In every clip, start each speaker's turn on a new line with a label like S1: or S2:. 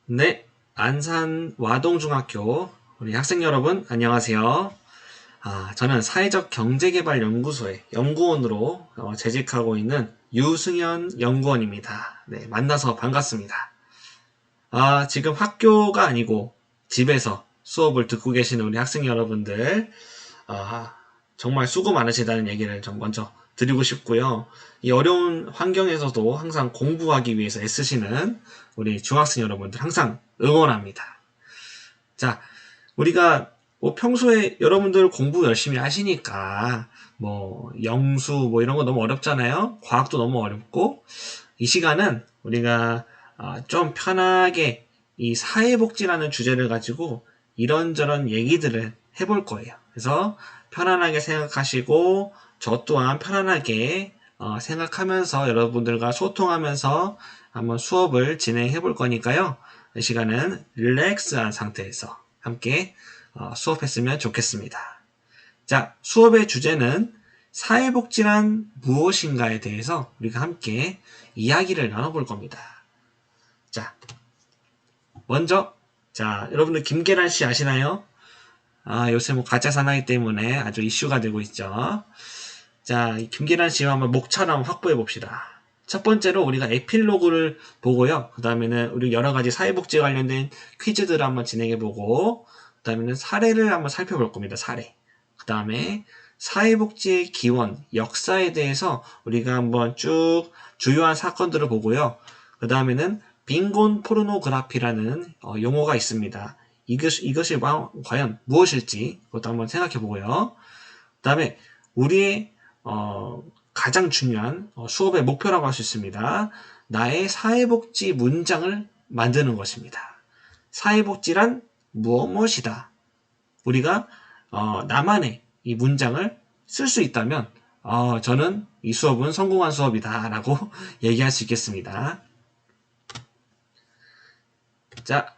S1: 네, 안산 와동중학교 우리 학생 여러분 안녕하세요. 저는 사회적 경제개발연구소의 연구원으로 재직하고 있는 유승현 연구원입니다. 네, 만나서 반갑습니다. 지금 학교가 아니고 집에서 수업을 듣고 계시는 우리 학생 여러분들, 아, 정말 수고 많으시다는 얘기를 좀 먼저 드리고 싶고요. 이 어려운 환경에서도 항상 공부하기 위해서 애쓰시는 우리 중학생 여러분들 항상 응원합니다. 자, 우리가 뭐 평소에 여러분들 공부 열심히 하시니까 뭐 영수 뭐 이런 거 너무 어렵잖아요. 과학도 너무 어렵고 이 시간은 우리가 좀 편하게 이 사회복지라는 주제를 가지고 이런저런 얘기들을 해볼 거예요. 그래서 편안하게 생각하시고 저 또한 편안하게 생각하면서 여러분들과 소통하면서 한번 수업을 진행해 볼 거니까요. 이 시간은 릴렉스한 상태에서 함께 수업했으면 좋겠습니다. 자, 수업의 주제는 사회복지란 무엇인가에 대해서 우리가 함께 이야기를 나눠볼 겁니다. 자, 먼저, 자, 여러분들 김계란 씨 아시나요? 요새 뭐 가짜 사나이 때문에 아주 이슈가 되고 있죠. 자, 김계란 씨와 한번 목차를 한번 확보해 봅시다. 첫 번째로 우리가 에필로그를 보고요. 그 다음에는 우리 여러 가지 사회복지 관련된 퀴즈들을 한번 진행해 보고, 그 다음에는 사례를 한번 살펴볼 겁니다. 사례. 그 다음에 사회복지의 기원, 역사에 대해서 우리가 한번 쭉 주요한 사건들을 보고요. 그 다음에는 빈곤 포르노그라피라는 용어가 있습니다. 이것이 과연 무엇일지 그것도 한번 생각해 보고요. 그 다음에 우리의 가장 중요한 수업의 목표라고 할 수 있습니다. 나의 사회복지 문장을 만드는 것입니다. 사회복지란 무엇이다. 우리가 나만의 이 문장을 쓸 수 있다면 저는 이 수업은 성공한 수업이다 라고 얘기할 수 있겠습니다. 자,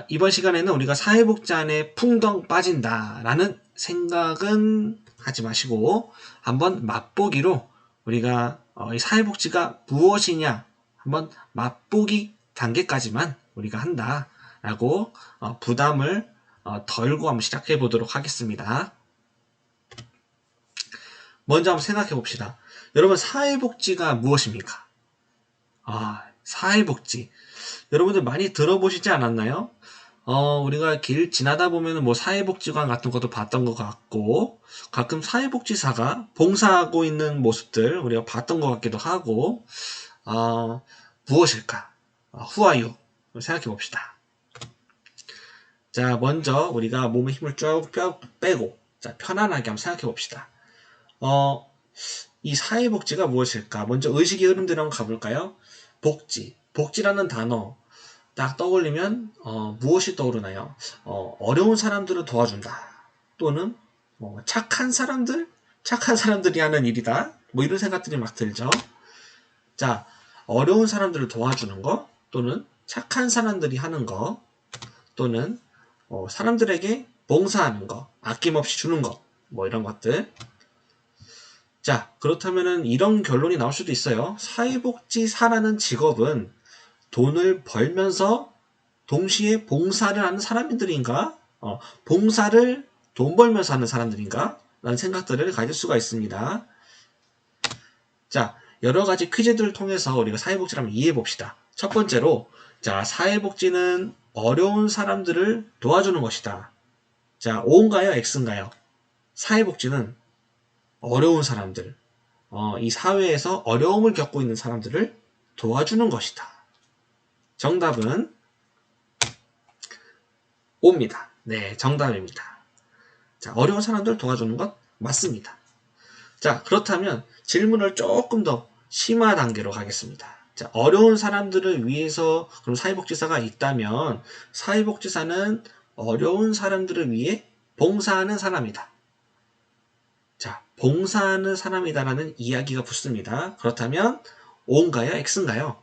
S1: 이번 시간에는 우리가 사회복지 안에 풍덩 빠진다 라는 생각은 하지 마시고 한번 맛보기로 우리가 이 사회복지가 무엇이냐 한번 맛보기 단계까지만 우리가 한다 라고 부담을 덜고 한번 시작해 보도록 하겠습니다. 먼저 한번 생각해 봅시다. 여러분 사회복지가 무엇입니까? 사회복지. 여러분들 많이 들어보시지 않았나요? 우리가 길 지나다 보면 뭐 사회복지관 같은 것도 봤던 것 같고, 가끔 사회복지사가 봉사하고 있는 모습들 우리가 봤던 것 같기도 하고, 무엇일까? Who are you? 생각해 봅시다. 자, 먼저 우리가 몸에 힘을 쭉 빼고, 자, 편안하게 한번 생각해 봅시다. 이 사회복지가 무엇일까? 먼저 의식의 흐름대로 한번 가볼까요? 복지라는 단어 딱 떠올리면 무엇이 떠오르나요? 어려운 사람들을 도와준다. 또는 착한 사람들이 하는 일이다. 뭐 이런 생각들이 막 들죠. 자, 어려운 사람들을 도와주는 거, 또는 착한 사람들이 하는 거, 또는 사람들에게 봉사하는 거, 아낌없이 주는 거, 뭐 이런 것들. 자, 그렇다면은 이런 결론이 나올 수도 있어요. 사회복지사라는 직업은 돈을 벌면서 동시에 봉사를 하는 사람들인가? 봉사를 돈 벌면서 하는 사람들인가? 라는 생각들을 가질 수가 있습니다. 자, 여러 가지 퀴즈들을 통해서 우리가 사회복지를 한번 이해해 봅시다. 첫 번째로, 자, 사회복지는 어려운 사람들을 도와주는 것이다. 자, O인가요? X인가요? 사회복지는 어려운 사람들, 이 사회에서 어려움을 겪고 있는 사람들을 도와주는 것이다. 정답은 O입니다. 네, 정답입니다. 자, 어려운 사람들 도와주는 것 맞습니다. 자, 그렇다면 질문을 조금 더 심화 단계로 가겠습니다. 자, 어려운 사람들을 위해서 그럼 사회복지사가 있다면 사회복지사는 어려운 사람들을 위해 봉사하는 사람이다. 자, 봉사하는 사람이다라는 이야기가 붙습니다. 그렇다면 O인가요? X인가요?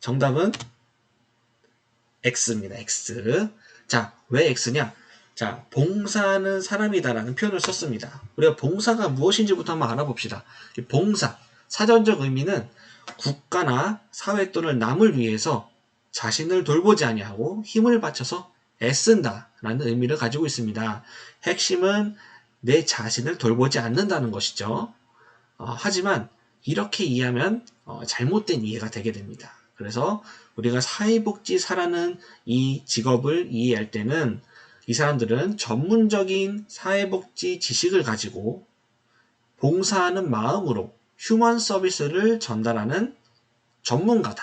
S1: 정답은 X입니다. X. 자, 왜 X냐? 자, 봉사하는 사람이다라는 표현을 썼습니다. 우리가 봉사가 무엇인지부터 한번 알아봅시다. 봉사, 사전적 의미는 국가나 사회 또는 남을 위해서 자신을 돌보지 아니하고 힘을 바쳐서 애쓴다 라는 의미를 가지고 있습니다. 핵심은 내 자신을 돌보지 않는다는 것이죠. 하지만 이렇게 이해하면 잘못된 이해가 되게 됩니다. 그래서 우리가 사회복지사라는 이 직업을 이해할 때는 이 사람들은 전문적인 사회복지 지식을 가지고 봉사하는 마음으로 휴먼 서비스를 전달하는 전문가다.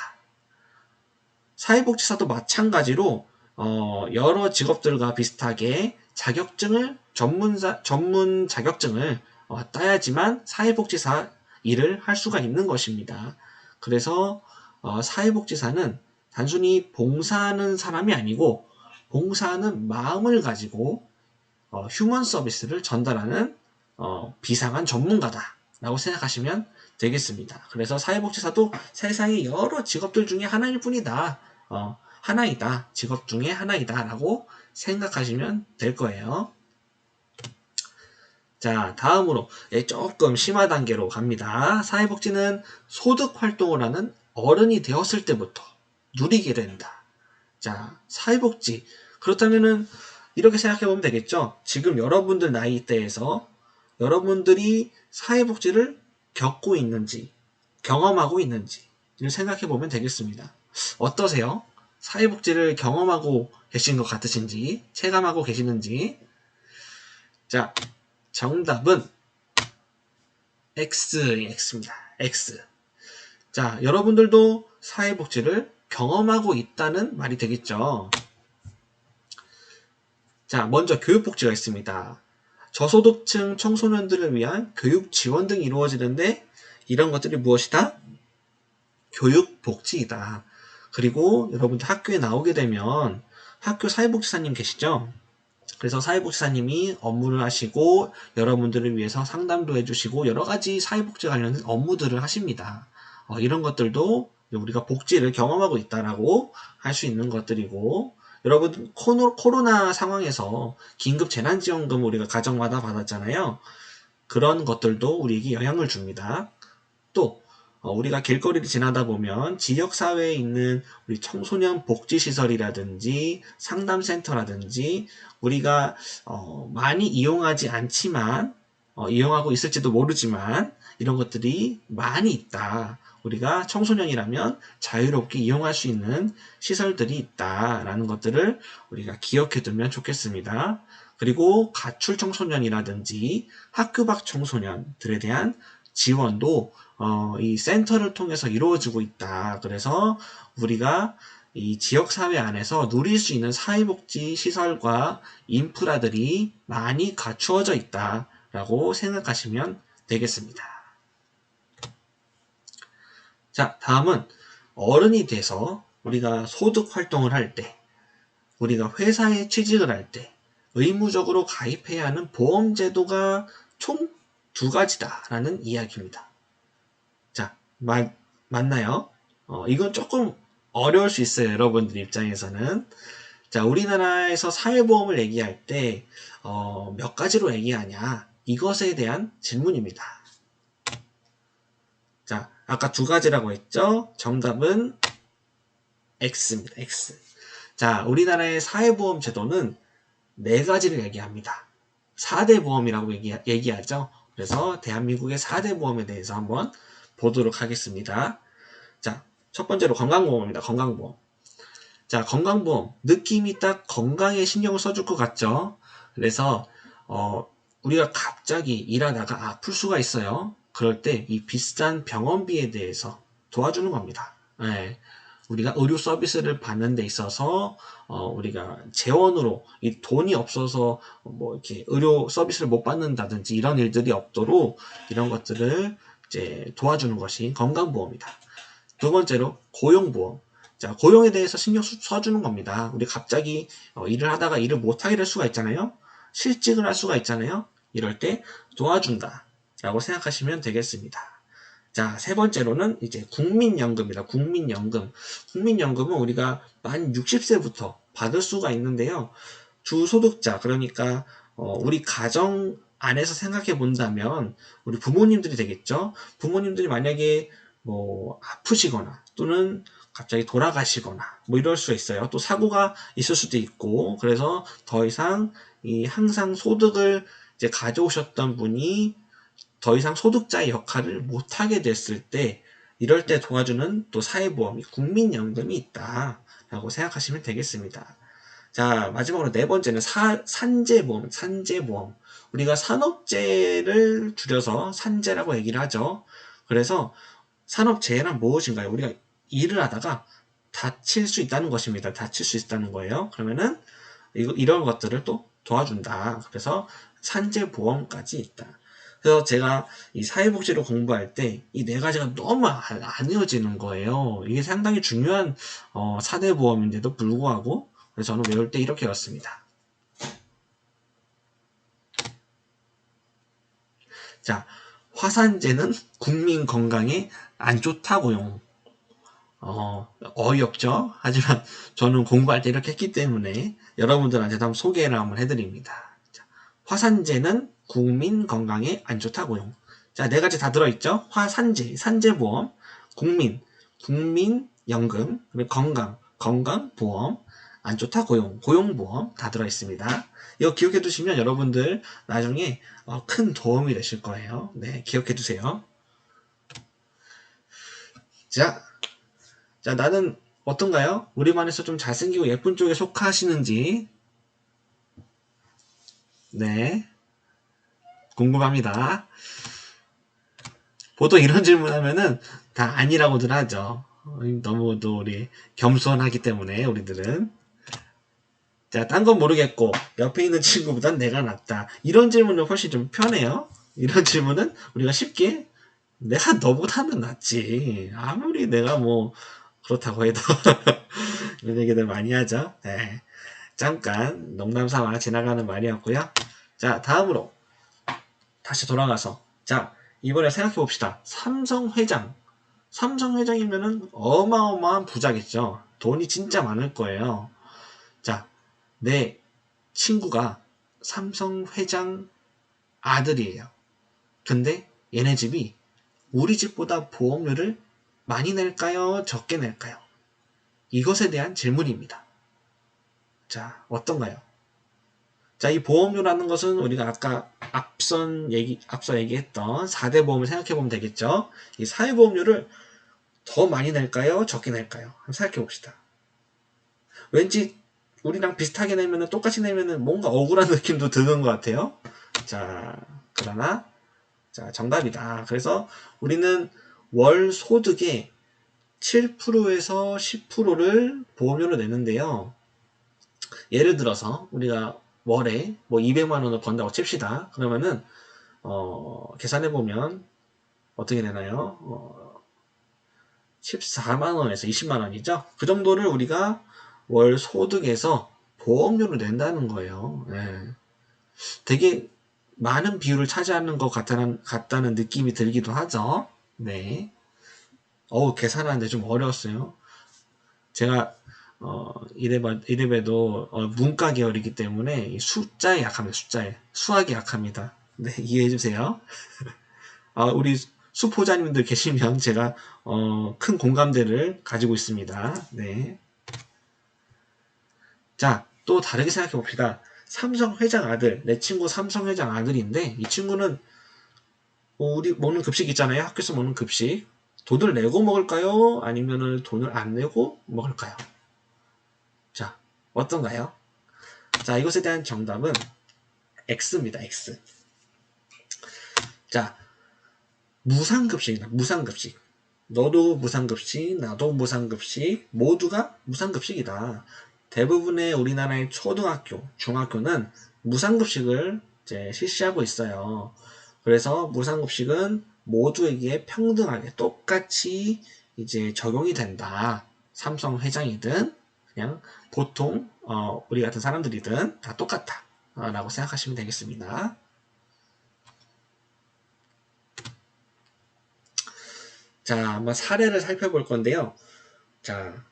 S1: 사회복지사도 마찬가지로 여러 직업들과 비슷하게 자격증을 전문 자격증을 따야지만 사회복지사 일을 할 수가 있는 것입니다. 그래서 사회복지사는 단순히 봉사하는 사람이 아니고 봉사하는 마음을 가지고 휴먼 서비스를 전달하는 비상한 전문가다라고 생각하시면 되겠습니다. 그래서 사회복지사도 세상의 여러 직업들 중에 하나일 뿐이다. 하나이다. 직업 중에 하나이다. 라고 생각하시면 될 거예요. 자, 다음으로 조금 심화 단계로 갑니다. 사회복지는 소득 활동을 하는 어른이 되었을 때부터 누리게 된다. 자, 사회복지. 그렇다면은 이렇게 생각해 보면 되겠죠. 지금 여러분들 나이대에서 여러분들이 사회복지를 겪고 있는지, 경험하고 있는지를 생각해 보면 되겠습니다. 어떠세요? 사회복지를 경험하고 계신 것 같으신지, 체감하고 계시는지. 자, 정답은 X입니다. X. 자, 여러분들도 사회복지를 경험하고 있다는 말이 되겠죠. 자, 먼저 교육복지가 있습니다. 저소득층 청소년들을 위한 교육 지원 등이 이루어지는데 이런 것들이 무엇이다? 교육복지이다. 그리고 여러분들 학교에 나오게 되면 학교 사회복지사님 계시죠? 그래서 사회복지사님이 업무를 하시고 여러분들을 위해서 상담도 해주시고 여러 가지 사회복지 관련된 업무들을 하십니다. 이런 것들도 우리가 복지를 경험하고 있다라고 할 수 있는 것들이고 여러분 코로나 상황에서 긴급 재난지원금 우리가 가정마다 받았잖아요. 그런 것들도 우리에게 영향을 줍니다. 또 우리가 길거리를 지나다 보면 지역사회에 있는 우리 청소년 복지시설이라든지 상담센터라든지 우리가 많이 이용하지 않지만 이용하고 있을지도 모르지만 이런 것들이 많이 있다. 우리가 청소년이라면 자유롭게 이용할 수 있는 시설들이 있다라는 것들을 우리가 기억해 두면 좋겠습니다. 그리고 가출 청소년이라든지 학교 밖 청소년들에 대한 지원도 이 센터를 통해서 이루어지고 있다. 그래서 우리가 이 지역사회 안에서 누릴 수 있는 사회복지 시설과 인프라들이 많이 갖추어져 있다라고 생각하시면 되겠습니다. 자, 다음은 어른이 돼서 우리가 소득 활동을 할 때, 우리가 회사에 취직을 할 때 의무적으로 가입해야 하는 보험제도가 총 2가지다라는 이야기입니다. 자, 맞나요? 이건 조금 어려울 수 있어요. 여러분들 입장에서는. 자, 우리나라에서 사회보험을 얘기할 때 몇 가지로 얘기하냐? 이것에 대한 질문입니다. 자, 아까 2가지라고 했죠? 정답은 X입니다. X. 자, 우리나라의 사회보험 제도는 4가지를 얘기합니다. 4대 보험이라고 얘기하죠. 그래서 대한민국의 4대 보험에 대해서 한번 보도록 하겠습니다. 자, 첫 번째로 건강보험입니다. 건강보험. 자, 건강보험. 느낌이 딱 건강에 신경을 써줄 것 같죠? 그래서 우리가 갑자기 일하다가 아플 수가 있어요. 그럴 때 이 비싼 병원비에 대해서 도와주는 겁니다. 네. 우리가 의료 서비스를 받는 데 있어서 우리가 재원으로 이 돈이 없어서 뭐 이렇게 의료 서비스를 못 받는다든지 이런 일들이 없도록 이런 것들을 이제 도와주는 것이 건강보험이다. 2번째로 고용보험. 자, 고용에 대해서 신경 써주는 겁니다. 우리 갑자기 일을 하다가 일을 못하게 될 수가 있잖아요. 실직을 할 수가 있잖아요. 이럴 때 도와준다 라고 생각하시면 되겠습니다. 자, 3번째로는 이제 국민연금이다. 국민연금. 국민연금은 우리가 만 60세부터 받을 수가 있는데요. 주소득자, 그러니까 우리 가정 안에서 생각해 본다면 우리 부모님들이 되겠죠. 부모님들이 만약에 뭐 아프시거나 또는 갑자기 돌아가시거나 뭐 이럴 수 있어요. 또 사고가 있을 수도 있고, 그래서 더 이상 항상 소득을 이제 가져오셨던 분이 더 이상 소득자의 역할을 못하게 됐을 때, 이럴 때 도와주는 또 사회보험이 국민연금이 있다라고 생각하시면 되겠습니다. 자, 마지막으로 네 번째는 산재보험, 산재보험. 우리가 산업재해를 줄여서 산재라고 얘기를 하죠. 그래서 산업재해란 무엇인가요? 우리가 일을 하다가 다칠 수 있다는 것입니다. 다칠 수 있다는 거예요. 그러면은 이런 것들을 또 도와준다. 그래서 산재보험까지 있다. 그래서 제가 이 사회복지를 공부할 때 이 네 가지가 너무 안 이어지는 거예요. 이게 상당히 중요한 사대보험인데도 불구하고, 그래서 저는 외울 때 이렇게 외웠습니다. 자, 화산재는 국민 건강에 안 좋다고요. 어이없죠? 하지만 저는 공부할 때 이렇게 했기 때문에 여러분들한테도 한번 소개를 한번 해드립니다. 자, 화산재는 국민 건강에 안 좋다고요. 자, 네 가지 다 들어있죠? 화산재, 산재보험, 국민연금, 건강보험, 안 좋다 고용보험 다 들어있습니다. 이거 기억해 두시면 여러분들 나중에 큰 도움이 되실 거예요. 네, 기억해 두세요. 자, 나는 어떤가요? 우리 반에서 좀 잘생기고 예쁜 쪽에 속하시는지, 네, 궁금합니다. 보통 이런 질문하면은 다 아니라고들 하죠. 너무도 우리 겸손하기 때문에 우리들은. 자, 딴 건 모르겠고 옆에 있는 친구보단 내가 낫다. 이런 질문은 훨씬 좀 편해요. 이런 질문은 우리가 쉽게 내가 너보다는 낫지. 아무리 내가 뭐 그렇다고 해도 이런 얘기들 많이 하죠. 네. 잠깐 농담 삼아 지나가는 말이었고요. 자, 다음으로 다시 돌아가서, 자, 이번에 생각해 봅시다. 삼성회장이면은 어마어마한 부자겠죠. 돈이 진짜 많을 거예요. 자, 내 친구가 삼성회장 아들이에요. 근데 얘네 집이 우리 집보다 보험료를 많이 낼까요? 적게 낼까요? 이것에 대한 질문입니다. 자, 어떤가요? 자, 이 보험료라는 것은 우리가 아까 앞서 얘기했던 4대 보험을 생각해 보면 되겠죠? 이 사회보험료를 더 많이 낼까요? 적게 낼까요? 한번 생각해 봅시다. 왠지 우리랑 비슷하게 내면은, 똑같이 내면은 뭔가 억울한 느낌도 드는 것 같아요. 자, 그러나, 자, 정답이다. 그래서 우리는 월 소득의 7%에서 10%를 보험료로 내는데요. 예를 들어서 우리가 월에 뭐 200만 원을 번다고 칩시다. 그러면은 계산해 보면 어떻게 되나요? 14만 원에서 20만 원이죠. 그 정도를 우리가 월 소득에서 보험료를 낸다는 거예요. 네. 되게 많은 비율을 차지하는 것 같다는 느낌이 들기도 하죠. 네. 계산하는데 좀 어려웠어요. 제가 이래봬도 문과 계열이기 때문에 숫자에 약합니다. 숫자에. 수학에 약합니다. 네, 이해해주세요. 우리 수포자님들 계시면 제가 큰 공감대를 가지고 있습니다. 네. 자, 또 다르게 생각해 봅시다. 삼성 회장 아들, 내 친구 삼성 회장 아들인데, 이 친구는 우리 먹는 급식 있잖아요. 학교에서 먹는 급식. 돈을 내고 먹을까요? 아니면 돈을 안 내고 먹을까요? 자, 어떤가요? 자, 이것에 대한 정답은 X입니다. X. 자, 무상급식이다. 무상급식. 너도 무상급식, 나도 무상급식, 모두가 무상급식이다. 대부분의 우리나라의 초등학교, 중학교는 무상급식을 이제 실시하고 있어요. 그래서 무상급식은 모두에게 평등하게 똑같이 이제 적용이 된다. 삼성 회장이든 그냥 보통 우리 같은 사람들이든 다 똑같다 라고 생각하시면 되겠습니다. 자, 한번 사례를 살펴볼 건데요. 자,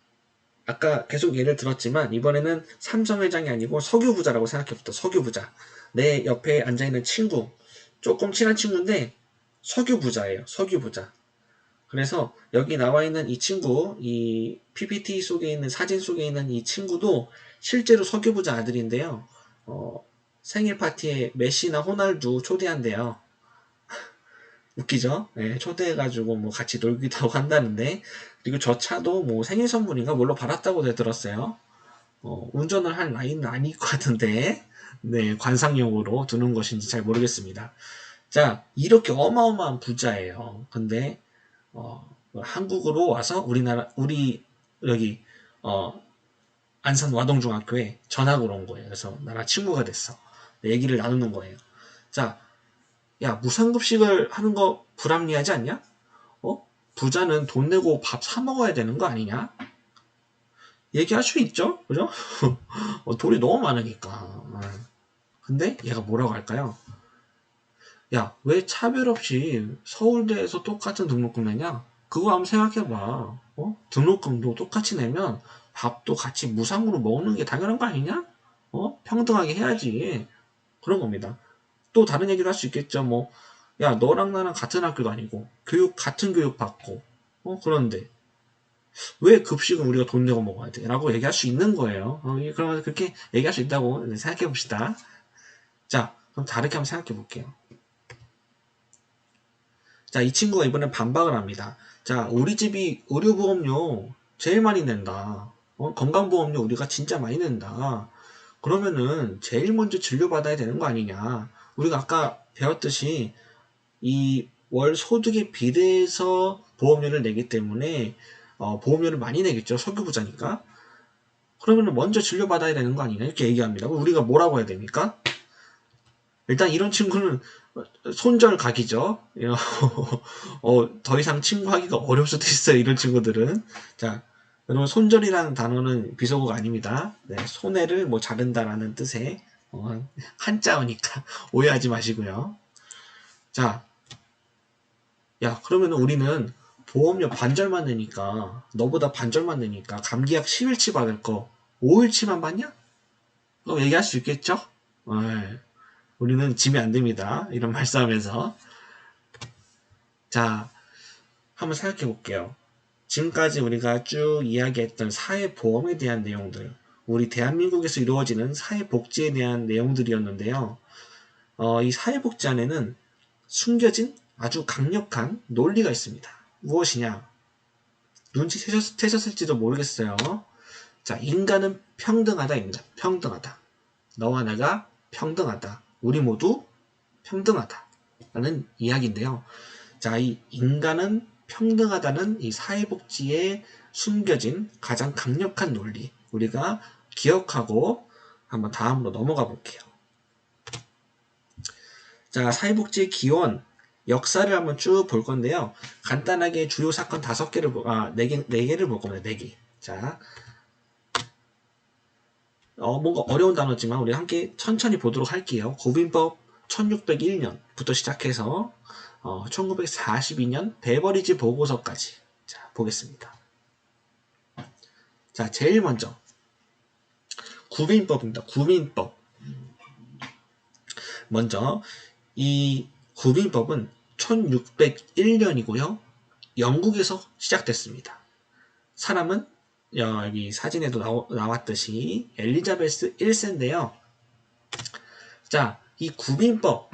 S1: 아까 계속 예를 들었지만 이번에는 삼성 회장이 아니고 석유부자라고 생각해봅시다. 석유부자. 내 옆에 앉아있는 친구, 조금 친한 친구인데 석유부자예요. 석유부자. 그래서 여기 나와 있는 이 친구, 이 PPT 속에 있는 사진 속에 있는 이 친구도 실제로 석유부자 아들인데요. 생일 파티에 메시나 호날두 초대한대요. 웃기죠? 네, 초대해가지고 뭐 같이 놀기도 하고 한다는데, 그리고 저 차도 뭐 생일 선물인가 뭘로 받았다고 들었어요. 운전을 할 나이는 아닐 것 같은데, 네, 관상용으로 두는 것인지 잘 모르겠습니다. 자, 이렇게 어마어마한 부자예요. 근데 한국으로 와서 우리 여기 안산 와동중학교에 전학으로 온 거예요. 그래서 나랑 친구가 됐어. 얘기를 나누는 거예요. 자, 야, 무상급식을 하는 거 불합리하지 않냐? 부자는 돈 내고 밥 사 먹어야 되는 거 아니냐? 얘기할 수 있죠? 그죠? 돈이 너무 많으니까. 근데 얘가 뭐라고 할까요? 야, 왜 차별 없이 서울대에서 똑같은 등록금 내냐? 그거 한번 생각해봐. 등록금도 똑같이 내면 밥도 같이 무상으로 먹는 게 당연한 거 아니냐? 평등하게 해야지. 그런 겁니다. 또 다른 얘기도 할 수 있겠죠. 뭐, 야, 너랑 나랑 같은 학교도 아니고, 같은 교육 받고, 그런데, 왜 급식은 우리가 돈 내고 먹어야 돼? 라고 얘기할 수 있는 거예요. 그러면 그렇게 얘기할 수 있다고 생각해 봅시다. 자, 그럼 다르게 한번 생각해 볼게요. 자, 이 친구가 이번에 반박을 합니다. 자, 우리 집이 의료보험료 제일 많이 낸다. 건강보험료 우리가 진짜 많이 낸다. 그러면은 제일 먼저 진료받아야 되는 거 아니냐. 우리가 아까 배웠듯이 이 월 소득에 비례해서 보험료를 내기 때문에 보험료를 많이 내겠죠. 석유부자니까. 그러면은 먼저 진료받아야 되는 거 아니냐. 이렇게 얘기합니다. 그럼 우리가 뭐라고 해야 됩니까? 일단 이런 친구는 손절각이죠. 더 이상 친구하기가 어려울 수도 있어요. 이런 친구들은. 자, 여러분 손절이라는 단어는 비속어가 아닙니다. 네, 손해를 뭐 자른다라는 뜻의 한자어니까 오해하지 마시고요. 자, 야, 그러면 우리는 보험료 반절만 내니까 너보다 반절만 내니까 감기약 10일치 받을 거 5일치만 받냐? 그럼 얘기할 수 있겠죠? 네. 우리는 지면 안 됩니다. 이런 말씀하면서. 자, 한번 생각해 볼게요. 지금까지 우리가 쭉 이야기했던 사회보험에 대한 내용들, 우리 대한민국에서 이루어지는 사회복지에 대한 내용들이었는데요. 이 사회복지 안에는 숨겨진 아주 강력한 논리가 있습니다. 무엇이냐? 눈치채셨을지도 모르겠어요. 자, 인간은 평등하다입니다. 평등하다. 너와 내가 평등하다. 우리 모두 평등하다. 라는 이야기인데요. 자, 이 인간은 평등하다는 이 사회복지에 숨겨진 가장 강력한 논리. 우리가 기억하고 한번 다음으로 넘어가 볼게요. 자, 사회복지의 기원, 역사를 한번 쭉 볼 건데요. 간단하게 주요 사건 5개를, 4개를 볼 겁니다. 4개. 자, 뭔가 어려운 단어지만 우리 함께 천천히 보도록 할게요. 고빈법 1601년부터 시작해서 1942년 베버리지 보고서까지 자, 보겠습니다. 자, 제일 먼저 구민법입니다. 구민법. 먼저 이 구민법은 1601년이고요. 영국에서 시작됐습니다. 사람은 여기 사진에도 나왔듯이 엘리자베스 1세인데요. 자, 이 구민법,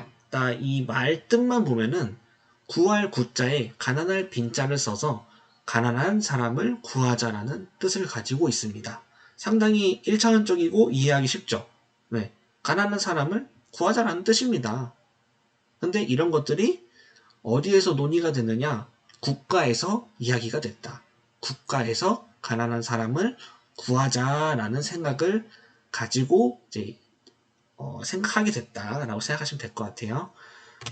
S1: 이 말 뜻만 보면은 구할 구자에 가난할 빈자를 써서 가난한 사람을 구하자라는 뜻을 가지고 있습니다. 상당히 1차원적이고 이해하기 쉽죠. 네, 가난한 사람을 구하자라는 뜻입니다. 근데 이런 것들이 어디에서 논의가 됐느냐? 국가에서 이야기가 됐다. 국가에서 가난한 사람을 구하자라는 생각을 가지고 이제 생각하게 됐다라고 생각하시면 될 것 같아요.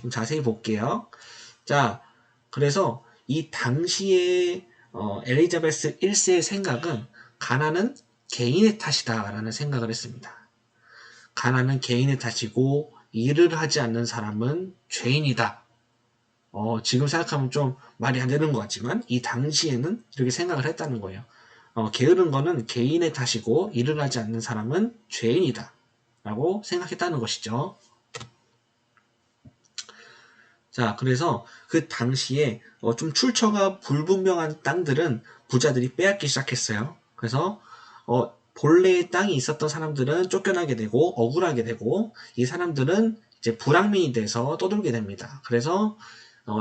S1: 좀 자세히 볼게요. 자, 그래서 이 당시에 엘리자베스 1세의 생각은 가난은 개인의 탓이다라는 생각을 했습니다. 가난은 개인의 탓이고 일을 하지 않는 사람은 죄인이다. 지금 생각하면 좀 말이 안 되는 것 같지만 이 당시에는 이렇게 생각을 했다는 거예요. 게으른 거는 개인의 탓이고 일을 하지 않는 사람은 죄인이다 라고 생각했다는 것이죠. 자, 그래서 그 당시에 좀 출처가 불분명한 땅들은 부자들이 빼앗기 시작했어요. 그래서 본래의 땅이 있었던 사람들은 쫓겨나게 되고 억울하게 되고 이 사람들은 이제 불황민이 돼서 떠돌게 됩니다. 그래서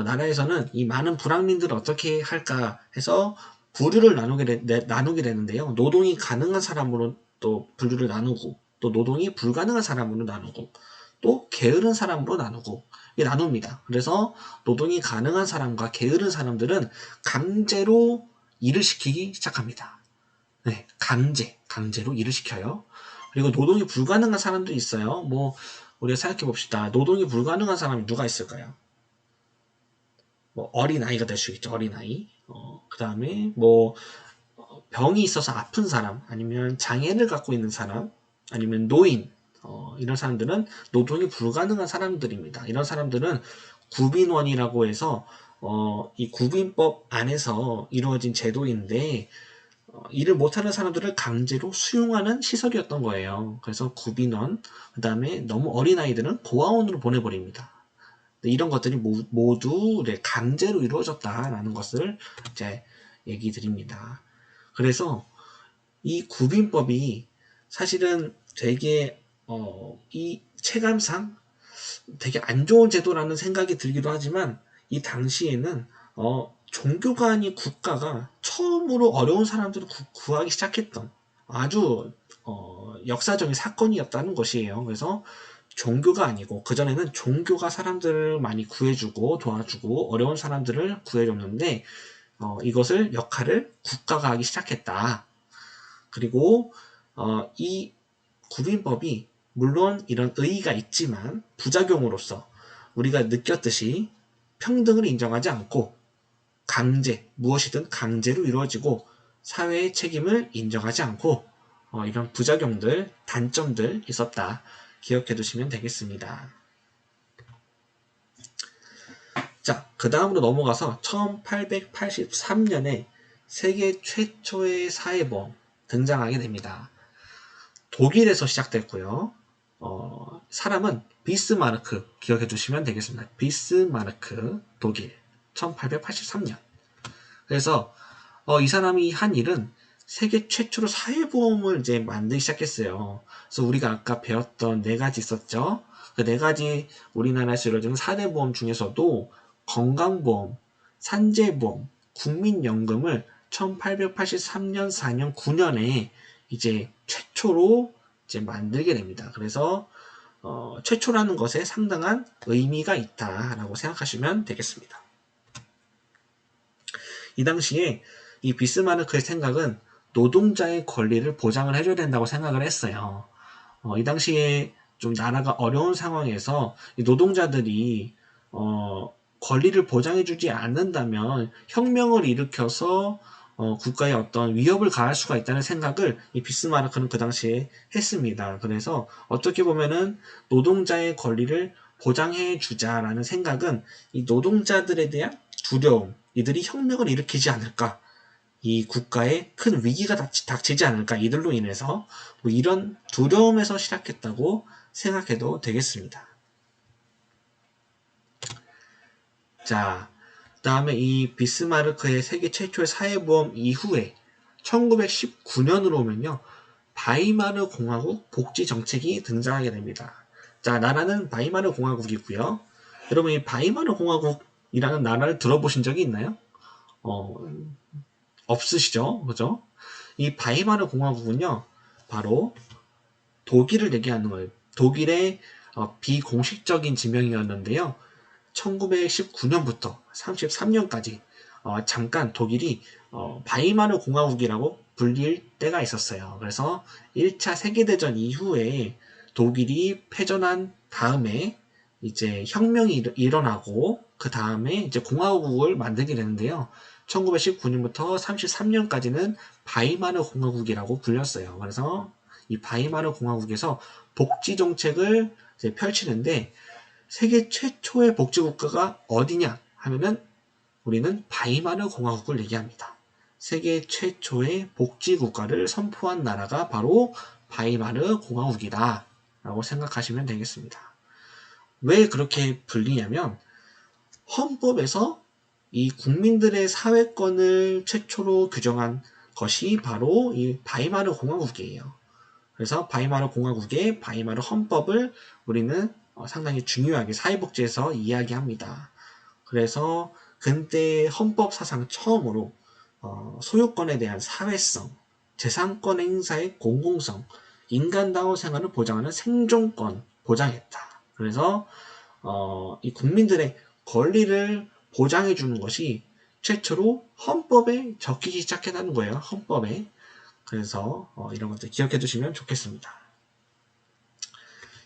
S1: 나라에서는 이 많은 불황민들을 어떻게 할까 해서 부류를 나누게 되는데요. 노동이 가능한 사람으로 또 분류를 나누고 또 노동이 불가능한 사람으로 나누고 또 게으른 사람으로 나누고 이게 나눕니다. 그래서 노동이 가능한 사람과 게으른 사람들은 강제로 일을 시키기 시작합니다. 네, 강제로 일을 시켜요. 그리고 노동이 불가능한 사람도 있어요. 뭐 우리가 생각해 봅시다. 노동이 불가능한 사람이 누가 있을까요? 뭐 어린아이가 될 수 있죠. 어린아이. 그 다음에 뭐 병이 있어서 아픈 사람, 아니면 장애를 갖고 있는 사람, 아니면 노인, 이런 사람들은 노동이 불가능한 사람들입니다. 이런 사람들은 구빈원이라고 해서 이 구빈법 안에서 이루어진 제도인데 일을 못하는 사람들을 강제로 수용하는 시설이었던 거예요. 그래서 구빈원, 그 다음에 너무 어린 아이들은 고아원으로 보내버립니다. 이런 것들이 모두 강제로 이루어졌다라는 것을 이제 얘기 드립니다. 그래서 이 구빈법이 사실은 되게 이 체감상 되게 안 좋은 제도라는 생각이 들기도 하지만 이 당시에는 종교가 아닌 국가가 처음으로 어려운 사람들을 구하기 시작했던 아주 역사적인 사건이었다는 것이에요. 그래서 종교가 아니고 그전에는 종교가 사람들을 많이 구해주고 도와주고 어려운 사람들을 구해줬는데 이것을 역할을 국가가 하기 시작했다. 그리고 이 구빈법이 물론 이런 의의가 있지만 부작용으로서 우리가 느꼈듯이 평등을 인정하지 않고 무엇이든 강제로 이루어지고 사회의 책임을 인정하지 않고 이런 부작용들, 단점들 있었다. 기억해 두시면 되겠습니다. 자, 그 다음으로 넘어가서 1883년에 세계 최초의 사회보험 등장하게 됩니다. 독일에서 시작됐고요. 사람은 비스마르크 기억해 두시면 되겠습니다. 비스마르크, 독일, 1883년. 그래서 이 사람이 한 일은 세계 최초로 사회보험을 이제 만들기 시작했어요. 그래서 우리가 아까 배웠던 4가지 있었죠. 그 4가지 우리나라에서 이루어지는 4대 보험 중에서도 건강보험, 산재보험, 국민연금을 1883년, 4년, 9년에 이제 최초로 이제 만들게 됩니다. 그래서 최초라는 것에 상당한 의미가 있다라고 생각하시면 되겠습니다. 이 당시에 이 비스마르크의 생각은 노동자의 권리를 보장을 해줘야 된다고 생각을 했어요. 이 당시에 좀 나라가 어려운 상황에서 이 노동자들이 권리를 보장해주지 않는다면 혁명을 일으켜서 국가에 어떤 위협을 가할 수가 있다는 생각을 이 비스마르크는 그 당시에 했습니다. 그래서 어떻게 보면은 노동자의 권리를 보장해 주자라는 생각은 이 노동자들에 대한 두려움, 이들이 혁명을 일으키지 않을까, 이 국가에 큰 위기가 닥치지 않을까, 이들로 인해서 뭐 이런 두려움에서 시작했다고 생각해도 되겠습니다. 자, 그 다음에 이 비스마르크의 세계 최초의 사회보험 이후에 1919년으로 오면요, 바이마르 공화국 복지 정책이 등장하게 됩니다. 자, 나라는 바이마르 공화국이고요. 여러분, 이 바이마르 공화국이라는 나라를 들어보신 적이 있나요? 없으시죠? 그죠? 이 바이마르 공화국은요, 바로 독일을 얘기하는 거예요. 독일의 비공식적인 지명이었는데요. 1919년부터 33년까지 잠깐 독일이 바이마르 공화국이라고 불릴 때가 있었어요. 그래서 1차 세계대전 이후에 독일이 패전한 다음에 이제 혁명이 일어나고 그 다음에 이제 공화국을 만들게 되는데요. 1919년부터 33년까지는 바이마르 공화국이라고 불렸어요. 그래서 이 바이마르 공화국에서 복지 정책을 이제 펼치는데 세계 최초의 복지국가가 어디냐 하면은 우리는 바이마르 공화국을 얘기합니다. 세계 최초의 복지국가를 선포한 나라가 바로 바이마르 공화국이다 라고 생각하시면 되겠습니다. 왜 그렇게 불리냐면 헌법에서 이 국민들의 사회권을 최초로 규정한 것이 바로 이 바이마르 공화국이에요. 그래서 바이마르 공화국의 바이마르 헌법을 우리는 상당히 중요하게 사회복지에서 이야기합니다. 그래서 근대 헌법 사상 처음으로 소유권에 대한 사회성, 재산권 행사의 공공성, 인간다운 생활을 보장하는 생존권 보장했다. 그래서 이 국민들의 권리를 보장해 주는 것이 최초로 헌법에 적히기 시작했다는 거예요. 헌법에. 그래서 이런 것들 기억해 두시면 좋겠습니다.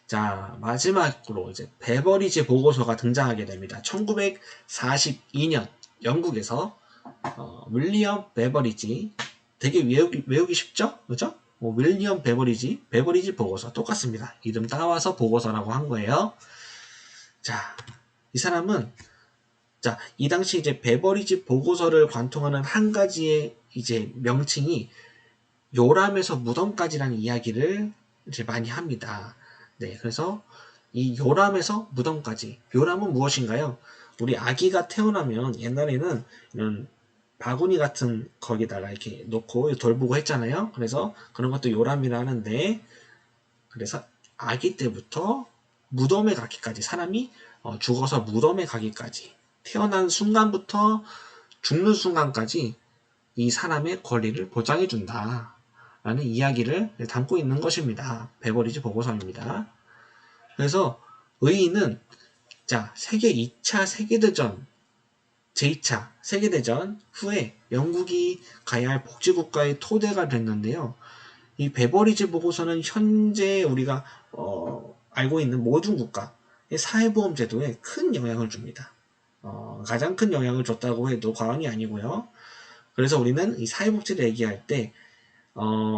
S1: 자, 마지막으로 이제 베버리지 보고서가 등장하게 됩니다. 1942년 영국에서 윌리엄 베버리지, 되게 외우기 쉽죠? 그죠? 윌리엄 베버리지 보고서 똑같습니다. 이름 따와서 보고서라고 한 거예요. 자, 이 사람은 이 당시 이제 베버리지 보고서를 관통하는 한 가지의 이제 명칭이 요람에서 무덤까지라는 이야기를 이제 많이 합니다. 네, 그래서 이 요람에서 무덤까지. 요람은 무엇인가요? 우리 아기가 태어나면 옛날에는 이런 바구니 같은 거기다가 이렇게 놓고 돌보고 했잖아요. 그래서 그런 것도 요람이라 하는데, 그래서 아기 때부터 무덤에 가기까지, 사람이 죽어서 무덤에 가기까지, 태어난 순간부터 죽는 순간까지 이 사람의 권리를 보장해 준다 라는 이야기를 담고 있는 것입니다. 베버리지 보고서입니다. 그래서 의의는 세계 2차 세계대전, 제2차 세계대전 후에 영국이 가야 할 복지국가의 토대가 됐는데요. 이 베버리지 보고서는 현재 우리가 알고 있는 모든 국가의 사회보험 제도에 큰 영향을 줍니다. 가장 큰 영향을 줬다고 해도 과언이 아니고요. 그래서 우리는 이 사회복지를 얘기할 때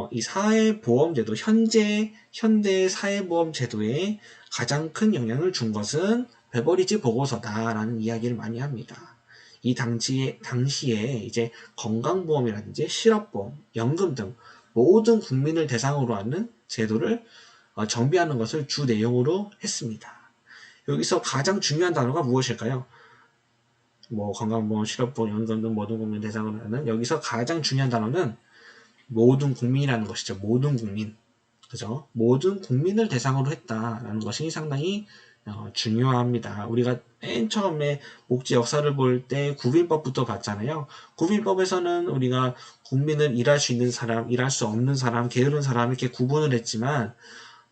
S1: 이 사회보험제도, 현대 사회보험 제도에 가장 큰 영향을 준 것은 베버리지 보고서다라는 이야기를 많이 합니다. 이 당시에 이제 건강보험이라든지 실업보험, 연금 등 모든 국민을 대상으로 하는 제도를 정비하는 것을 주 내용으로 했습니다. 여기서 가장 중요한 단어가 무엇일까요? 건강보험, 실업보험, 연금 등 모든 국민 대상으로 하는, 여기서 가장 중요한 단어는 모든 국민이라는 것이죠. 모든 국민. 그죠? 모든 국민을 대상으로 했다라는 것이 상당히 중요합니다. 우리가 맨 처음에 복지 역사를 볼 때 구빈법부터 봤잖아요. 구빈법에서는 우리가 국민을 일할 수 있는 사람, 일할 수 없는 사람, 게으른 사람 이렇게 구분을 했지만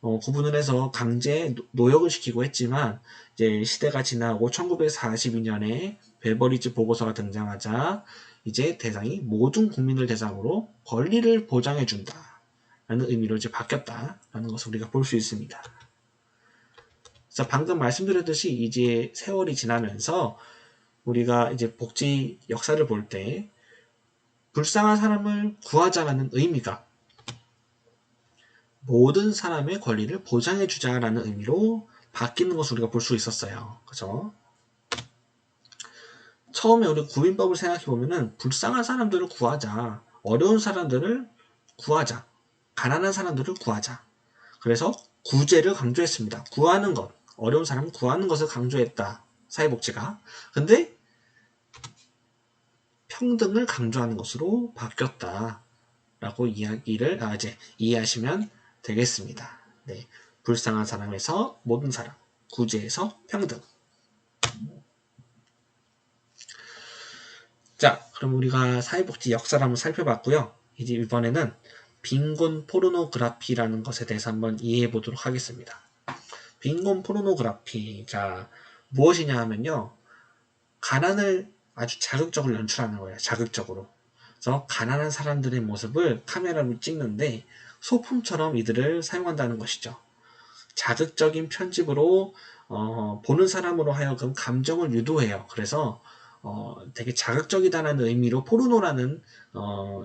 S1: 구분을 해서 강제 노역을 시키고 했지만 이제 시대가 지나고 1942년에 베버리지 보고서가 등장하자 이제 대상이 모든 국민을 대상으로 권리를 보장해 준다 라는 의미로 이제 바뀌었다라는 것을 우리가 볼 수 있습니다. 그래서 방금 말씀드렸듯이 이제 세월이 지나면서 우리가 이제 복지 역사를 볼 때 불쌍한 사람을 구하자라는 의미가 모든 사람의 권리를 보장해 주자라는 의미로 바뀌는 것을 우리가 볼 수 있었어요. 그죠? 처음에 우리 구빈법을 생각해 보면은 불쌍한 사람들을 구하자, 어려운 사람들을 구하자, 가난한 사람들을 구하자. 그래서 구제를 강조했습니다. 구하는 것, 어려운 사람을 구하는 것을 강조했다. 사회복지가. 근데 평등을 강조하는 것으로 바뀌었다라고 이야기를 이제 이해하시면 되겠습니다. 네, 불쌍한 사람에서 모든 사람, 구제에서 평등. 자, 그럼 우리가 사회복지 역사를 한번 살펴봤고요. 이제 이번에는 빈곤 포르노그라피라는 것에 대해서 한번 이해해 보도록 하겠습니다. 빈곤 포르노그라피, 무엇이냐 하면요, 가난을 아주 자극적으로 연출하는 거예요. 자극적으로. 그래서 가난한 사람들의 모습을 카메라로 찍는데 소품처럼 이들을 사용한다는 것이죠. 자극적인 편집으로 보는 사람으로 하여금 감정을 유도해요. 그래서 되게 자극적이다라는 의미로 포르노라는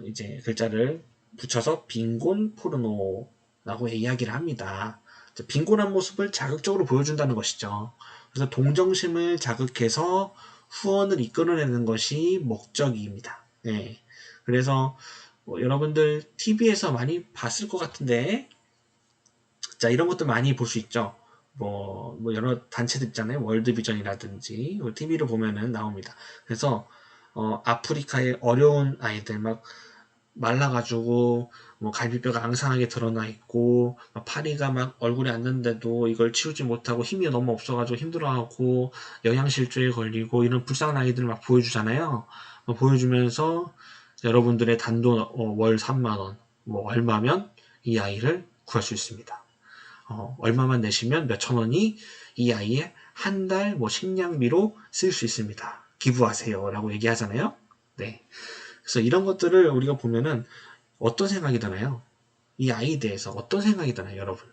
S1: 이제 글자를 붙여서 빈곤 포르노라고 이야기를 합니다. 빈곤한 모습을 자극적으로 보여준다는 것이죠. 그래서 동정심을 자극해서 후원을 이끌어내는 것이 목적입니다. 네. 그래서 여러분들 TV에서 많이 봤을 것 같은데, 이런 것도 많이 볼 수 있죠. 뭐 여러 단체들 있잖아요. 월드비전이라든지 TV로 보면은 나옵니다. 그래서 아프리카의 어려운 아이들 막 말라가지고 뭐 갈비뼈가 앙상하게 드러나 있고 막 파리가 막 얼굴에 앉는데도 이걸 치우지 못하고 힘이 너무 없어가지고 힘들어하고 영양실조에 걸리고 이런 불쌍한 아이들을 막 보여주잖아요. 보여주면서 여러분들의 단돈 월 3만 원, 뭐 얼마면 이 아이를 구할 수 있습니다. 얼마만 내시면 몇천 원이 이 아이의 한 달 뭐 식량비로 쓸 수 있습니다. 기부하세요 라고 얘기하잖아요. 네. 그래서 이런 것들을 우리가 보면은 어떤 생각이 드나요? 이 아이에 대해서 어떤 생각이 드나요, 여러분?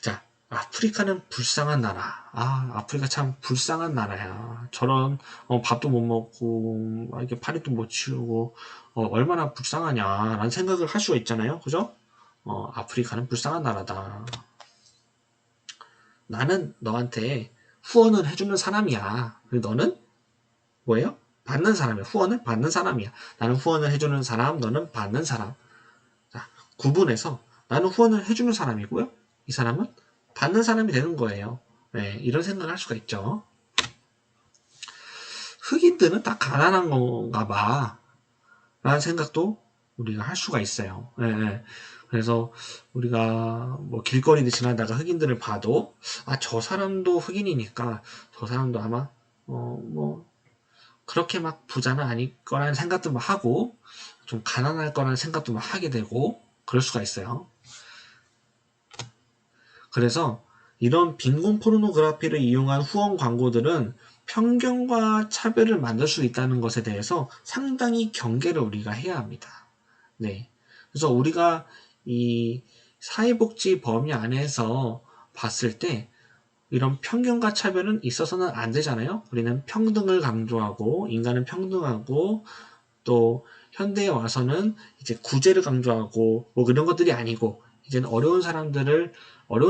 S1: 자, 아프리카는 불쌍한 나라. 아프리카 참 불쌍한 나라야. 저런 밥도 못 먹고 이렇게 파리도 못 치우고 얼마나 불쌍하냐라는 생각을 할 수가 있잖아요, 그죠? 아프리카는 불쌍한 나라다. 나는 너한테 후원을 해주는 사람이야. 너는 뭐예요? 받는 사람이야. 후원을 받는 사람이야. 나는 후원을 해주는 사람, 너는 받는 사람. 자, 구분해서 나는 후원을 해주는 사람이고요. 이 사람은 받는 사람이 되는 거예요. 네, 이런 생각을 할 수가 있죠. 흑인들은 다 가난한 건가 봐. 라는 생각도 우리가 할 수가 있어요. 네, 네. 그래서 우리가 뭐 길거리를 지나다가 흑인들을 봐도 저 사람도 흑인이니까 저 사람도 아마 뭐 그렇게 막 부자는 아닐 거라는 생각도 막 하고 좀 가난할 거라는 생각도 막 하게 되고 그럴 수가 있어요. 그래서 이런 빈곤 포르노그래피를 이용한 후원 광고들은 편견과 차별을 만들 수 있다는 것에 대해서 상당히 경계를 우리가 해야 합니다. 네. 그래서 우리가 이 사회복지 범위 안에서 봤을 때 이런 편견과 차별은 있어서는 안 되잖아요. 우리는 평등을 강조하고 인간은 평등하고 또 현대에 와서는 이제 구제를 강조하고 뭐 그런 것들이 아니고 이제는 어려운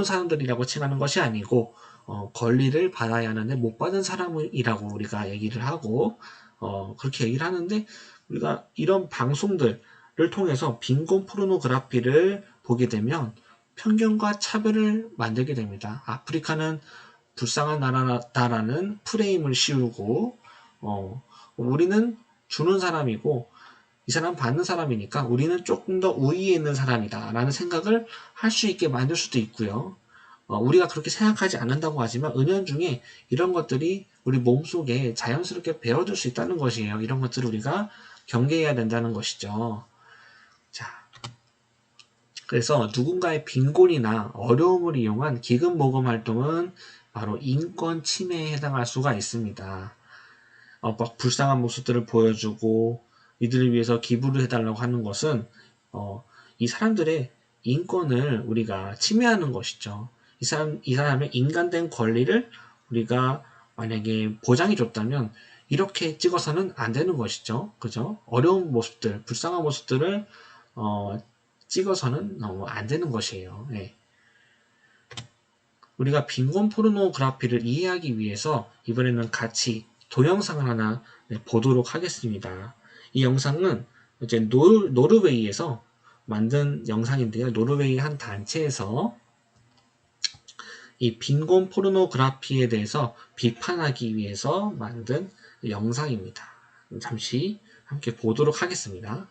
S1: 사람들이라고 칭하는 것이 아니고 권리를 받아야 하는데 못 받은 사람이라고 우리가 얘기를 하고 그렇게 얘기를 하는데 우리가 이런 방송들을 통해서 빈곤 포르노그래피를 보게 되면 편견과 차별을 만들게 됩니다. 아프리카는 불쌍한 나라다라는 프레임을 씌우고 우리는 주는 사람이고 이 사람 받는 사람이니까 우리는 조금 더 우위에 있는 사람이다 라는 생각을 할 수 있게 만들 수도 있고요. 우리가 그렇게 생각하지 않는다고 하지만 은연중에 이런 것들이 우리 몸속에 자연스럽게 배어들 수 있다는 것이에요. 이런 것들을 우리가 경계해야 된다는 것이죠. 자, 그래서 누군가의 빈곤이나 어려움을 이용한 기금모금 활동은 바로 인권 침해에 해당할 수가 있습니다. 막 불쌍한 모습들을 보여주고 이들을 위해서 기부를 해달라고 하는 것은 이 사람들의 인권을 우리가 침해하는 것이죠. 이 사람의 인간된 권리를 우리가 만약에 보장해 줬다면 이렇게 찍어서는 안 되는 것이죠. 그죠? 어려운 모습들, 불쌍한 모습들을 찍어서는 안 되는 것이에요. 네. 우리가 빈곤 포르노그래피를 이해하기 위해서 이번에는 같이 동영상을 하나 보도록 하겠습니다. 이 영상은 이제 노르웨이에서 만든 영상인데요. 노르웨이 한 단체에서 이 빈곤 포르노그래피에 대해서 비판하기 위해서 만든 영상입니다. 잠시 함께 보도록 하겠습니다.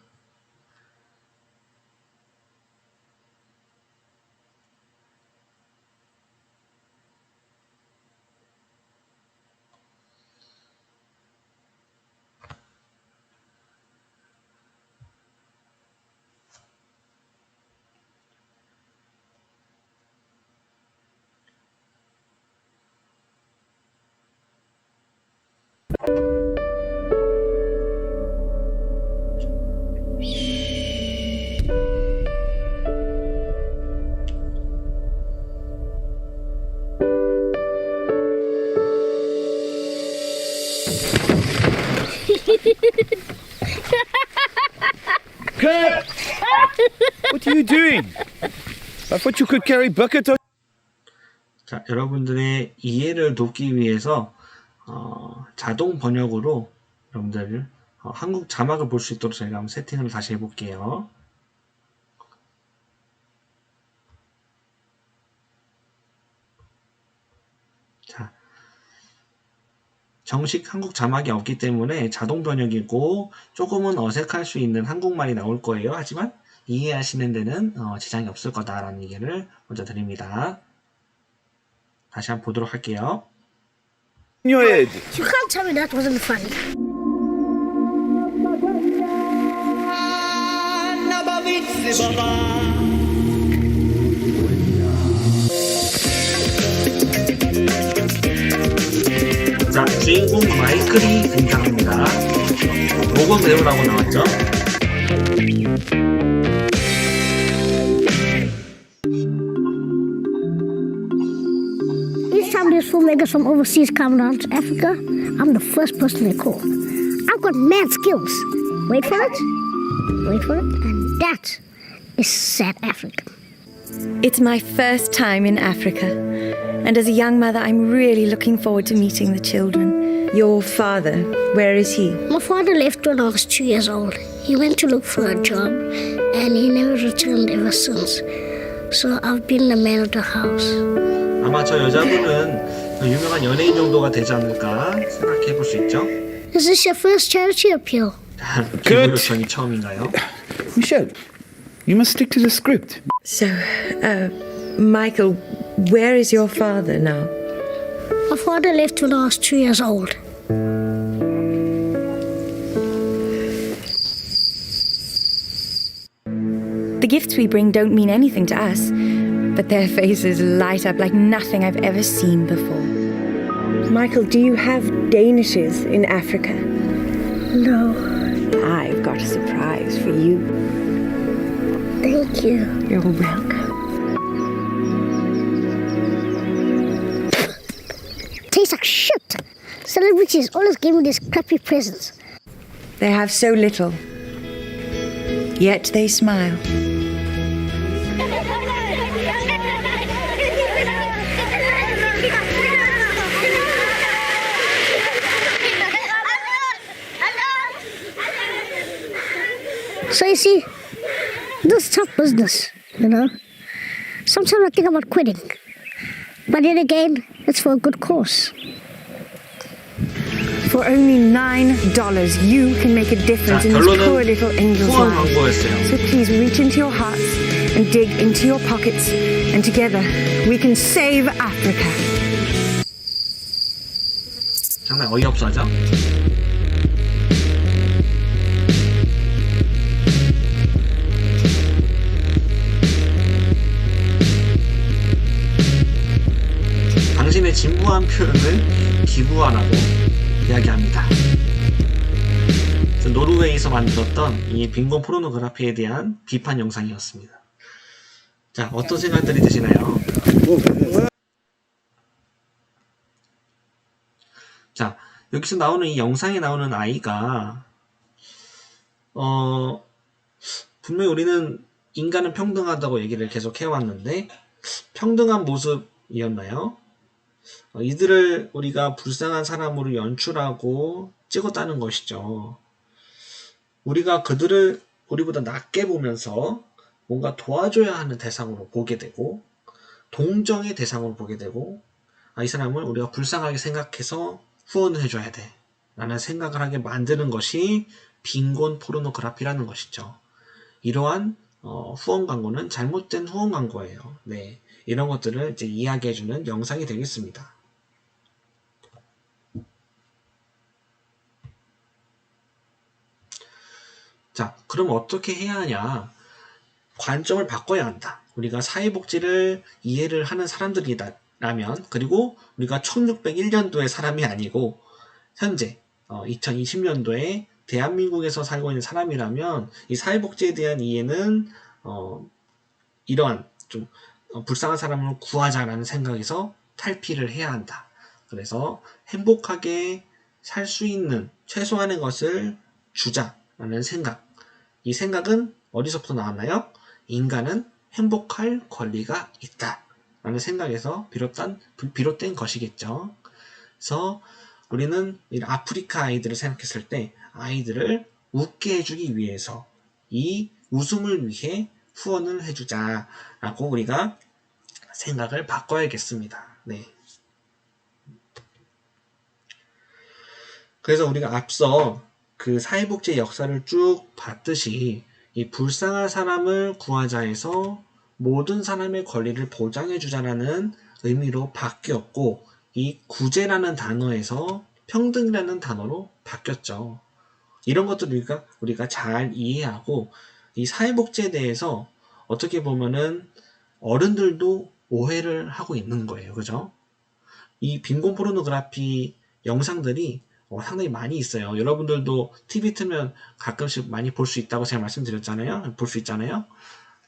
S2: Kurt! What are you doing? I thought you could carry bucket on.
S1: 자, 여러분들의 이해를 돕기 위해서 자동 번역으로 여러분들 한국 자막을 볼 수 있도록 저희가 한번 세팅을 다시 해볼게요. 정식 한국 자막이 없기 때문에 자동 번역이고 조금은 어색할 수 있는 한국말이 나올 거예요. 하지만 이해하시는 데는 지장이 없을 거다라는 얘기를 먼저 드립니다. 다시 한번 보도록 할게요.
S2: In your head.
S3: You can't tell me that wasn't funny.
S1: 자, 주인공 마이클이 등장합니다. 로건 배우라고 나왔죠?
S3: Each time these filmmakers from overseas come down to Africa, I'm the first person they call. I've got mad skills. Wait for it. Wait for it. And that is South Africa.
S4: It's my first time in Africa, and as a young mother, I'm really looking forward to meeting the children. Your father, where is he?
S3: My father left when I was 2 years old. He went to look for a job, and he never returned ever since. So I've been the man of the house.
S1: 아마 저 여자분은 유명한 연예인 정도가 되지 않을까 생각해 볼 수 있죠?
S3: Is this your first charity appeal?
S1: 기부 요청이 처음인가요?
S2: Michelle, you must stick to the script.
S4: So, Michael, where is your father now?
S3: My father left when I was 2 years old.
S4: The gifts we bring don't mean anything to us, but their faces light up like nothing I've ever seen before. Michael, do you have Danishes in Africa?
S3: No,
S4: I've got a surprise for you.
S3: thank you.
S4: You're welcome.
S3: Tastes like shit. Celebrities always give me these crappy presents.
S4: They have so little, yet they smile.
S3: So you see, this is tough business, you know. Sometimes I think about quitting. But then again, it's for a good cause.
S4: For only $9, you can make a difference
S1: 자,
S4: in this
S1: 결론은
S4: poor little angel's
S1: 후원
S4: life.
S1: 광고였어요.
S4: So please reach into your hearts and dig into your pockets, and together we can save Africa.
S1: 정말 어이없어 하죠? 당신의 진부한 표현을 기부하라고 이야기합니다. 노르웨이에서 만들었던 이 빈곤 포르노그래피에 대한 비판 영상이었습니다. 자, 어떤 생각들이 드시나요? 자, 여기서 나오는 이 영상에 나오는 아이가 분명히 우리는 인간은 평등하다고 얘기를 계속 해왔는데 평등한 모습이었나요? 이들을 우리가 불쌍한 사람으로 연출하고 찍었다는 것이죠. 우리가 그들을 우리보다 낮게 보면서 뭔가 도와줘야 하는 대상으로 보게 되고 동정의 대상으로 보게 되고 이 사람을 우리가 불쌍하게 생각해서 후원을 해줘야 돼 라는 생각을 하게 만드는 것이 빈곤 포르노그래피라는 것이죠. 이러한 후원 광고는 잘못된 후원 광고예요. 네, 이런 것들을 이제 이야기해주는 영상이 되겠습니다. 자, 그럼 어떻게 해야 하냐? 관점을 바꿔야 한다. 우리가 사회복지를 이해를 하는 사람들이라면, 그리고 우리가 1601년도의 사람이 아니고 현재 2020년도에 대한민국에서 살고 있는 사람이라면 이 사회복지에 대한 이해는 이러한 좀 불쌍한 사람을 구하자라는 생각에서 탈피를 해야 한다. 그래서 행복하게 살 수 있는 최소한의 것을 주자라는 생각. 이 생각은 어디서부터 나왔나요? 인간은 행복할 권리가 있다 라는 생각에서 비롯된 것이겠죠. 그래서 우리는 아프리카 아이들을 생각했을 때 아이들을 웃게 해주기 위해서 이 웃음을 위해 후원을 해주자 라고 우리가 생각을 바꿔야겠습니다. 네. 그래서 우리가 앞서 그 사회복지의 역사를 쭉 봤듯이 이 불쌍한 사람을 구하자에서 모든 사람의 권리를 보장해주자라는 의미로 바뀌었고 이 구제라는 단어에서 평등이라는 단어로 바뀌었죠. 이런 것들을 우리가 잘 이해하고 이 사회복지에 대해서 어떻게 보면은 어른들도 오해를 하고 있는 거예요. 그죠? 이 빈곤 포르노그래피 영상들이 상당히 많이 있어요. 여러분들도 TV 틀면 가끔씩 많이 볼 수 있다고 제가 말씀드렸잖아요. 볼 수 있잖아요.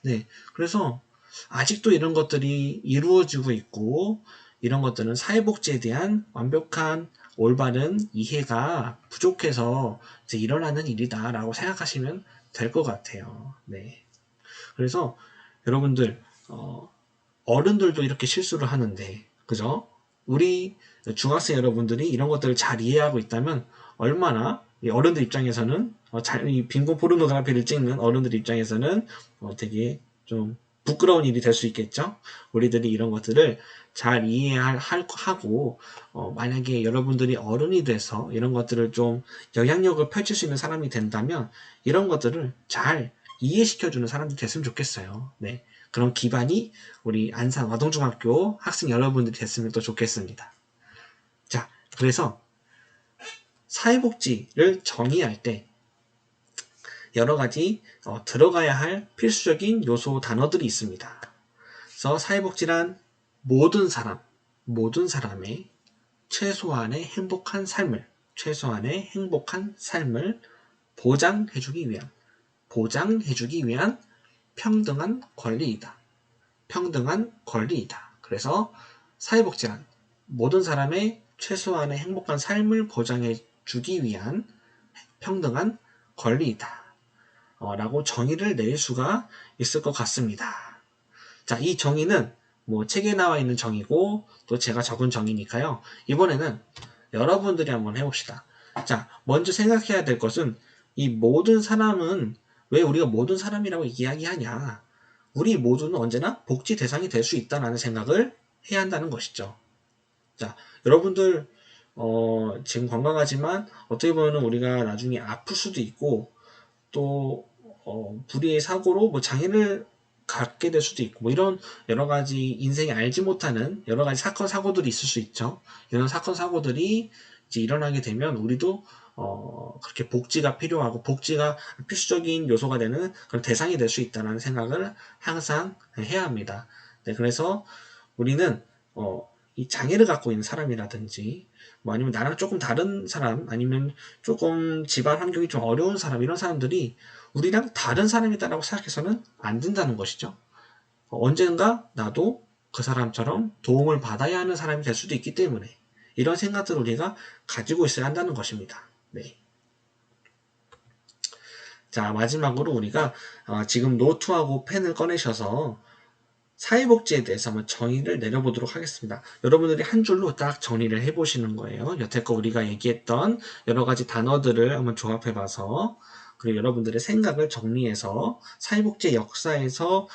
S1: 네. 그래서 아직도 이런 것들이 이루어지고 있고 이런 것들은 사회복지에 대한 완벽한 올바른 이해가 부족해서 이제 일어나는 일이다라고 생각하시면 될 것 같아요. 네. 그래서 여러분들 어른들도 이렇게 실수를 하는데 그죠? 우리 중학생 여러분들이 이런 것들을 잘 이해하고 있다면 얼마나 이 어른들 입장에서는 이 빈곤 포르노그래피를 찍는 어른들 입장에서는 되게 좀 부끄러운 일이 될 수 있겠죠. 우리들이 이런 것들을 잘 이해하고 만약에 여러분들이 어른이 돼서 이런 것들을 좀 영향력을 펼칠 수 있는 사람이 된다면 이런 것들을 잘 이해시켜주는 사람들이 됐으면 좋겠어요. 네. 그런 기반이 우리 안산 와동중학교 학생 여러분들이 됐으면 또 좋겠습니다. 자, 그래서 사회복지를 정의할 때 여러 가지 들어가야 할 필수적인 요소 단어들이 있습니다. 그래서 사회복지란 모든 사람의 최소한의 행복한 삶을 보장해주기 위한 평등한 권리이다. 그래서 사회복지란 모든 사람의 최소한의 행복한 삶을 보장해주기 위한 평등한 권리이다. 라고 정의를 내릴 수가 있을 것 같습니다. 자, 이 정의는 책에 나와 있는 정의고 또 제가 적은 정의니까요. 이번에는 여러분들이 한번 해봅시다. 자, 먼저 생각해야 될 것은 이 모든 사람은 왜 우리가 모든 사람이라고 이야기하냐? 우리 모두는 언제나 복지 대상이 될 수 있다는 생각을 해야 한다는 것이죠. 자, 여러분들 지금 건강하지만 어떻게 보면 우리가 나중에 아플 수도 있고 또 불의의 사고로 장애를 갖게 될 수도 있고 이런 여러 가지 인생에 알지 못하는 여러 가지 사건 사고들이 있을 수 있죠. 이런 사건 사고들이 이제 일어나게 되면 우리도 그렇게 복지가 필요하고 복지가 필수적인 요소가 되는 그런 대상이 될 수 있다는 생각을 항상 해야 합니다. 네, 그래서 우리는 이 장애를 갖고 있는 사람이라든지 아니면 나랑 조금 다른 사람 아니면 조금 집안 환경이 좀 어려운 사람 이런 사람들이 우리랑 다른 사람이다라고 생각해서는 안 된다는 것이죠. 언젠가 나도 그 사람처럼 도움을 받아야 하는 사람이 될 수도 있기 때문에 이런 생각들을 우리가 가지고 있어야 한다는 것입니다. 네. 자, 마지막으로 우리가 지금 노트하고 펜을 꺼내셔서 사회복지에 대해서 한번 정의를 내려보도록 하겠습니다. 여러분들이 한 줄로 딱 정리를 해보시는 거예요. 여태껏 우리가 얘기했던 여러 가지 단어들을 한번 조합해봐서 그리고 여러분들의 생각을 정리해서 사회복지의 역사에서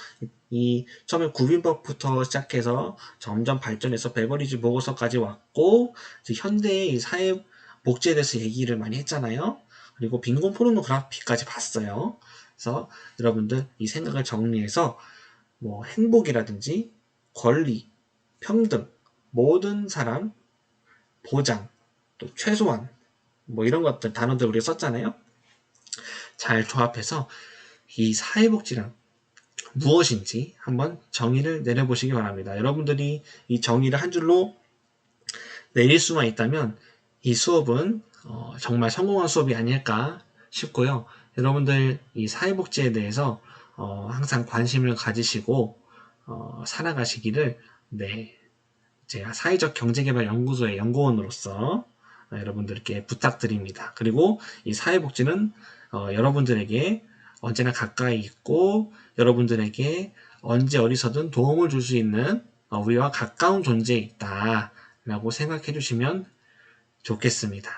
S1: 이 처음에 구빈법부터 시작해서 점점 발전해서 베버리지 보고서까지 왔고 이제 현대의 이 사회복지에 대해서 얘기를 많이 했잖아요. 그리고 빈곤 포르노그래피까지 봤어요. 그래서 여러분들 이 생각을 정리해서 행복이라든지 권리, 평등, 모든 사람, 보장, 또 최소한 이런 것들 단어들 우리가 썼잖아요. 잘 조합해서 이 사회복지란 무엇인지 한번 정의를 내려보시기 바랍니다. 여러분들이 이 정의를 한 줄로 내릴 수만 있다면 이 수업은 정말 성공한 수업이 아닐까 싶고요. 여러분들 이 사회복지에 대해서 항상 관심을 가지시고 살아가시기를 제가 사회적 경제개발 연구소의 연구원으로서 여러분들께 부탁드립니다. 그리고 이 사회복지는 여러분들에게 언제나 가까이 있고 여러분들에게 언제 어디서든 도움을 줄 수 있는 우리와 가까운 존재에 있다라고 생각해 주시면 좋겠습니다.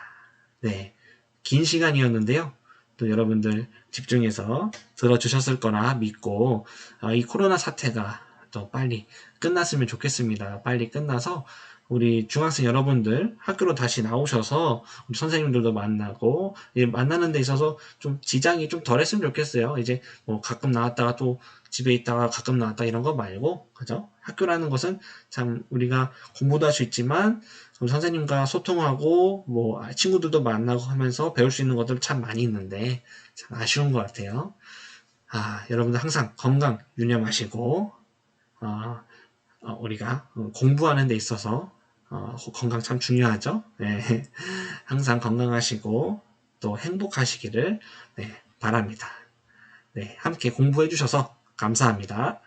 S1: 네, 긴 시간이었는데요. 또 여러분들 집중해서 들어주셨을 거라 믿고 이 코로나 사태가 더 빨리 끝났으면 좋겠습니다. 빨리 끝나서 우리 중학생 여러분들 학교로 다시 나오셔서 우리 선생님들도 만나고 만나는 데 있어서 좀 지장이 좀 덜했으면 좋겠어요. 이제 뭐 가끔 나왔다가 또 집에 있다가 가끔 나왔다 이런 거 말고, 그죠? 학교라는 것은 참 우리가 공부도 할 수 있지만 우리 선생님과 소통하고 뭐 친구들도 만나고 하면서 배울 수 있는 것들 참 많이 있는데 참 아쉬운 것 같아요. 여러분들 항상 건강 유념하시고 우리가 공부하는 데 있어서 건강 참 중요하죠. 네. 항상 건강하시고 또 행복하시기를 바랍니다. 네, 함께 공부해 주셔서 감사합니다.